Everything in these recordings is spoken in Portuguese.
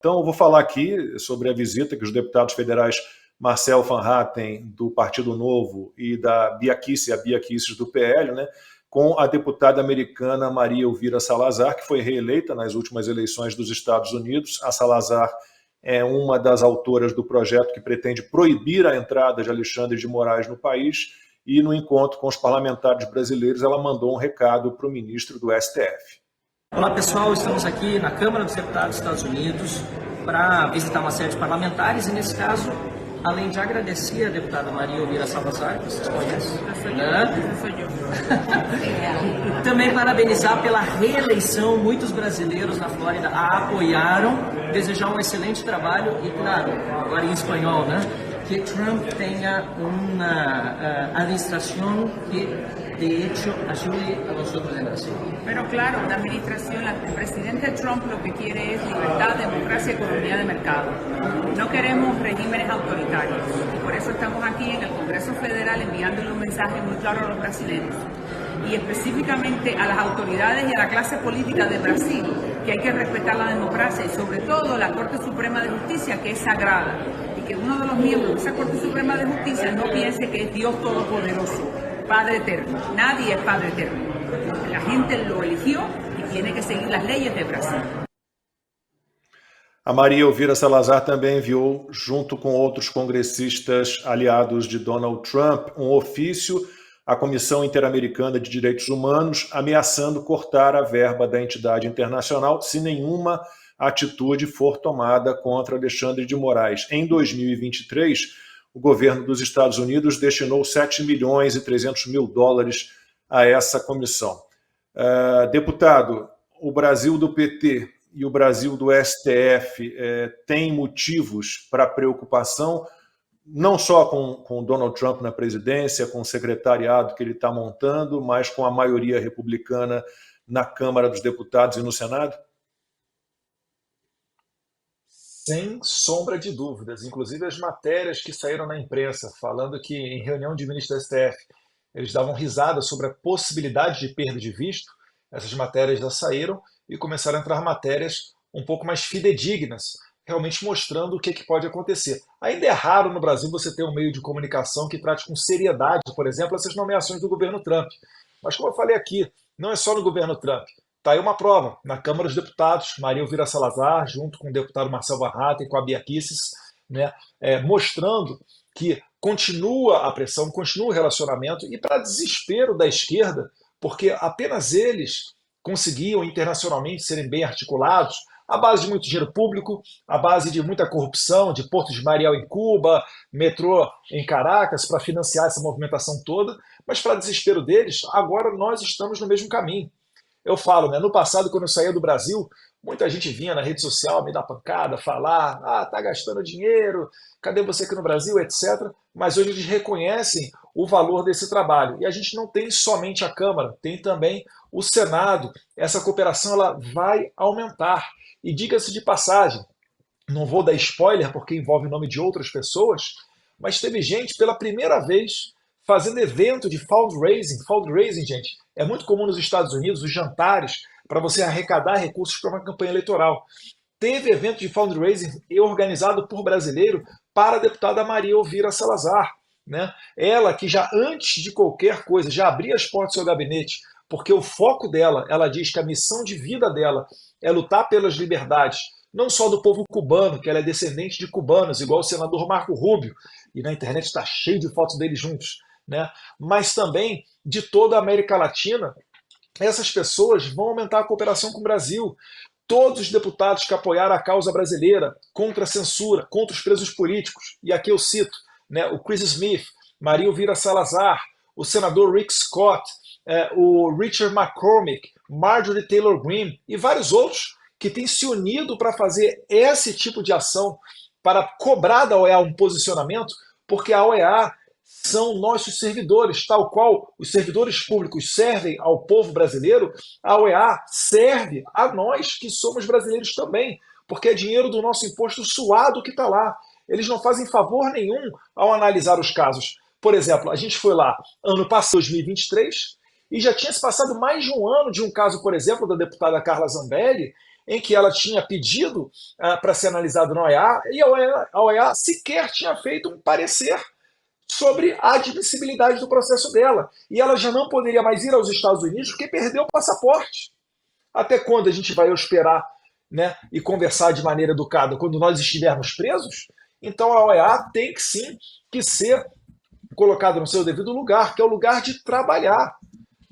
Então, eu vou falar aqui sobre a visita que os deputados federais Marcel Van Hatten, do Partido Novo, e da Bia Kicis, do PL, né, com a deputada americana Maria Elvira Salazar, que foi reeleita nas últimas eleições dos Estados Unidos. A Salazar é uma das autoras do projeto que pretende proibir a entrada de Alexandre de Moraes no país, e no encontro com os parlamentares brasileiros ela mandou um recado para o ministro do STF. Olá pessoal, estamos aqui na Câmara dos Deputados dos Estados Unidos para visitar uma série de parlamentares e, nesse caso, além de agradecer a deputada Maria Elvira Salazar, que vocês conhecem, também parabenizar pela reeleição. Muitos brasileiros na Flórida a apoiaram, desejar um excelente trabalho e, claro, agora em espanhol, né? Que Trump tenha una administración que de hecho ayude a nosotros en Brasil. Pero claro, una administración, el presidente Trump lo que quiere es libertad, democracia y economía de mercado. No queremos regímenes autoritarios. Y por eso estamos aquí en el Congreso Federal enviándole un mensaje muy claro a los brasileños. Y específicamente a las autoridades y a la clase política de Brasil, que hay que respetar la democracia y sobre todo la Corte Suprema de Justicia, que es sagrada. Y que uno de los miembros de esa Corte Suprema de Justicia no piense que es Dios Todopoderoso, Padre Eterno. Nadie es Padre Eterno. La gente lo eligió y tiene que seguir las leyes de Brasil. A Maria Elvira Salazar também enviou, junto com outros congressistas aliados de Donald Trump, um ofício à Comissão Interamericana de Direitos Humanos, ameaçando cortar a verba da entidade internacional se nenhuma atitude for tomada contra Alexandre de Moraes. Em 2023, o governo dos Estados Unidos destinou 7 milhões e 300 mil dólares a essa comissão. Deputado, o Brasil do PT e o Brasil do STF têm motivos para preocupação, não só com Donald Trump na presidência, com o secretariado que ele está montando, mas com a maioria republicana na Câmara dos Deputados e no Senado? Sem sombra de dúvidas. Inclusive as matérias que saíram na imprensa falando que em reunião de ministros do STF eles davam risada sobre a possibilidade de perda de visto, essas matérias já saíram e começaram a entrar matérias um pouco mais fidedignas, realmente mostrando o que pode acontecer. Ainda é raro no Brasil você ter um meio de comunicação que trate com seriedade, por exemplo, essas nomeações do governo Trump. Mas como eu falei aqui, não é só no governo Trump. Está aí uma prova, na Câmara dos Deputados, Maria Elvira Salazar, junto com o deputado Marcel Van Hatten, com a Bia Kicis, né, mostrando que continua a pressão, continua o relacionamento, e para desespero da esquerda, porque apenas eles conseguiam internacionalmente serem bem articulados, à base de muito dinheiro público, à base de muita corrupção, de Porto de Mariel em Cuba, metrô em Caracas, para financiar essa movimentação toda, mas para desespero deles, agora nós estamos no mesmo caminho. Eu falo, né, no passado, quando eu saía do Brasil, muita gente vinha na rede social me dar pancada, falar, tá gastando dinheiro, cadê você aqui no Brasil, etc. Mas hoje eles reconhecem o valor desse trabalho. E a gente não tem somente a Câmara, tem também o Senado. Essa cooperação ela vai aumentar. E diga-se de passagem, não vou dar spoiler porque envolve o nome de outras pessoas, mas teve gente pela primeira vez fazendo evento de fundraising. Fundraising, gente, é muito comum nos Estados Unidos, os jantares, para você arrecadar recursos para uma campanha eleitoral. Teve evento de fundraising organizado por brasileiro para a deputada Maria Elvira Salazar, né? Ela que já antes de qualquer coisa, já abria as portas do seu gabinete, porque o foco dela, ela diz que a missão de vida dela é lutar pelas liberdades, não só do povo cubano, que ela é descendente de cubanos, igual o senador Marco Rubio, e na internet está cheio de fotos deles juntos, né? Mas também de toda a América Latina. Essas pessoas vão aumentar a cooperação com o Brasil. Todos os deputados que apoiaram a causa brasileira contra a censura, contra os presos políticos, e aqui eu cito, né, o Chris Smith, Maria Elvira Salazar, o senador Rick Scott, o Richard McCormick, Marjorie Taylor Greene e vários outros que têm se unido para fazer esse tipo de ação, para cobrar da OEA um posicionamento, porque a OEA são nossos servidores, tal qual os servidores públicos servem ao povo brasileiro, a OEA serve a nós que somos brasileiros também, porque é dinheiro do nosso imposto suado que está lá. Eles não fazem favor nenhum ao analisar os casos. Por exemplo, a gente foi lá ano passado, 2023, e já tinha se passado mais de um ano de um caso, por exemplo, da deputada Carla Zambelli, em que ela tinha pedido para ser analisado na OEA, e a OEA sequer tinha feito um parecer sobre a admissibilidade do processo dela. E ela já não poderia mais ir aos Estados Unidos porque perdeu o passaporte. Até quando a gente vai esperar, né, e conversar de maneira educada? Quando nós estivermos presos? Então a OEA tem que sim que ser colocada no seu devido lugar, que é o lugar de trabalhar.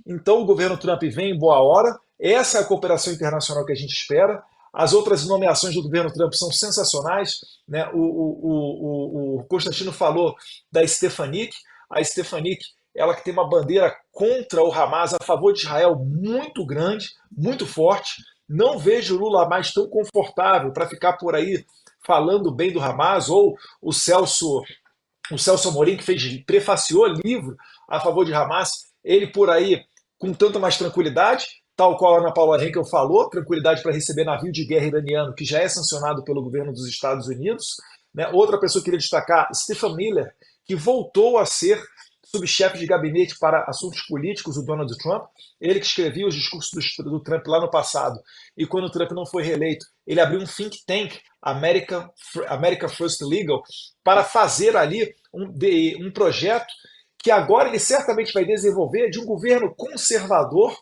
Então o governo Trump vem em boa hora, essa é a cooperação internacional que a gente espera. As outras nomeações do governo Trump são sensacionais, né? O Constantino falou da Stefanik. A Stefanik, ela que tem uma bandeira contra o Hamas, a favor de Israel, muito grande, muito forte. Não vejo o Lula mais tão confortável para ficar por aí falando bem do Hamas, ou o Celso Amorim, que prefaciou livro a favor de Hamas, ele por aí com tanta mais tranquilidade, tal qual a Ana Paula Henkel falou, tranquilidade para receber navio de guerra iraniano, que já é sancionado pelo governo dos Estados Unidos. Né? Outra pessoa que eu queria destacar, Stephen Miller, que voltou a ser subchefe de gabinete para assuntos políticos do Donald Trump, ele que escrevia os discursos do Trump lá no passado, e quando o Trump não foi reeleito, ele abriu um think tank, America First Legal, para fazer ali um projeto que agora ele certamente vai desenvolver de um governo conservador.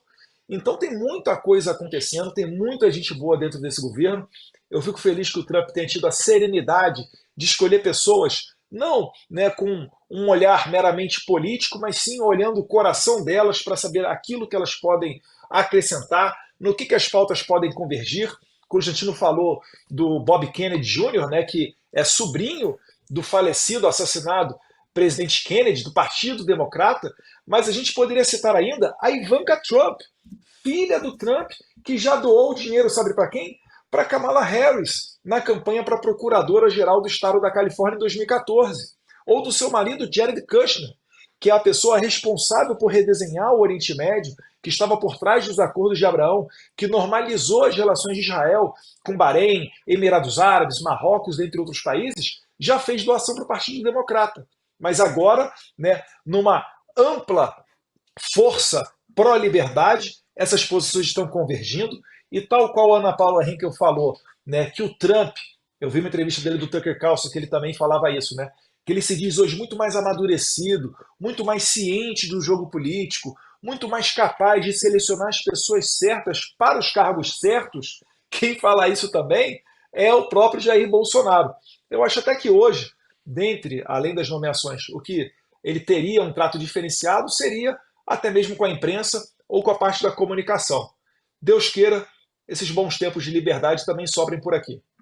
Então tem muita coisa acontecendo, tem muita gente boa dentro desse governo. Eu fico feliz que o Trump tenha tido a serenidade de escolher pessoas, não, né, com um olhar meramente político, mas sim olhando o coração delas para saber aquilo que elas podem acrescentar, no que as pautas podem convergir. Constantino falou do Bob Kennedy Jr., né, que é sobrinho do falecido, assassinado presidente Kennedy, do Partido Democrata, mas a gente poderia citar ainda a Ivanka Trump, filha do Trump, que já doou dinheiro, sabe para quem? Para Kamala Harris, na campanha para Procuradora-Geral do Estado da Califórnia em 2014. Ou do seu marido Jared Kushner, que é a pessoa responsável por redesenhar o Oriente Médio, que estava por trás dos acordos de Abraão, que normalizou as relações de Israel com Bahrein, Emirados Árabes, Marrocos, dentre outros países, já fez doação para o Partido Democrata. Mas agora, né, numa ampla força pró-liberdade, essas posições estão convergindo, e tal qual a Ana Paula Henkel falou, né, que o Trump, eu vi uma entrevista dele do Tucker Carlson, que ele também falava isso, né, que ele se diz hoje muito mais amadurecido, muito mais ciente do jogo político, muito mais capaz de selecionar as pessoas certas para os cargos certos. Quem fala isso também é o próprio Jair Bolsonaro. Eu acho até que hoje, dentre, além das nomeações, o que ele teria um trato diferenciado seria até mesmo com a imprensa ou com a parte da comunicação. Deus queira, esses bons tempos de liberdade também sobrem por aqui.